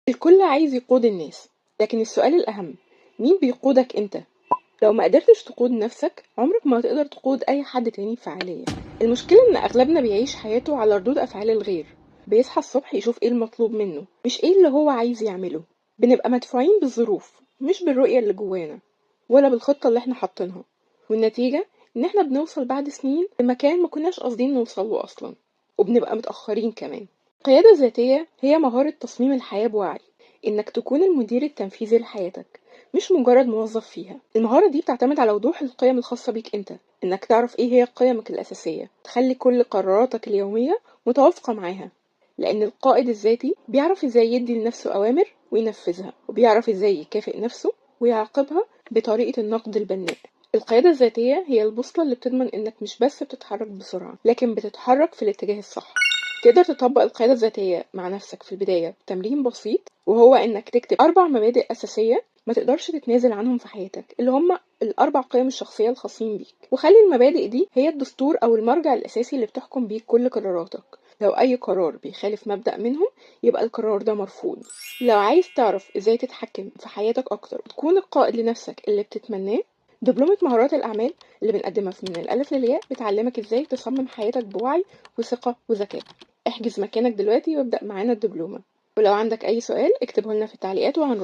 الكل عايز يقود الناس، لكن السؤال الأهم، مين بيقودك أنت؟ لو ما قدرتش تقود نفسك عمرك ما هتقدر تقود أي حد تاني بفعالية. المشكلة إن أغلبنا بيعيش حياته على ردود أفعال الغير، بيصحى الصبح يشوف إيه المطلوب منه مش إيه اللي هو عايز يعمله. بنبقى مدفوعين بالظروف مش بالرؤية اللي جوانا ولا بالخطة اللي احنا حاطينها، والنتيجة إن احنا بنوصل بعد سنين لمكان ما كناش قاصدين نوصله أصلا، وبنبقى متأخرين كمان. القيادة الذاتية هي مهارة تصميم الحياة بوعي، إنك تكون المدير التنفيذي لحياتك مش مجرد موظف فيها. المهارة دي بتعتمد على وضوح القيم الخاصة بيك انت، انك تعرف ايه هي قيمك الأساسية، تخلي كل قراراتك اليومية متوافقة معاها. لأن القائد الذاتي بيعرف ازاي يدي لنفسه أوامر وينفذها، وبيعرف ازاي يكافئ نفسه ويعاقبها بطريقة النقد البناء. القيادة الذاتية هي البوصلة اللي بتضمن انك مش بس بتتحرك بسرعة لكن بتتحرك في الاتجاه الصح. تقدر تطبق القيادة الذاتية مع نفسك في البداية بتمرين بسيط، وهو إنك تكتب 4 مبادئ أساسية ما تقدرش تتنازل عنهم في حياتك، اللي هم ال4 قيم الشخصية الخاصين بيك، وخلي المبادئ دي هي الدستور أو المرجع الأساسي اللي بتحكم بيه كل قراراتك. لو أي قرار بيخالف مبدأ منهم يبقى القرار ده مرفوض. لو عايز تعرف إزاي تتحكم في حياتك أكتر وتكون القائد لنفسك اللي بتتمناه، دبلومة مهارات الأعمال اللي بنقدمها من الألف للياء بتعلمك إزاي تصمم حياتك بوعي وثقة وذكاء. احجز مكانك دلوقتي وابدأ معانا الدبلومة، ولو عندك أي سؤال اكتبه لنا في التعليقات وهنرد.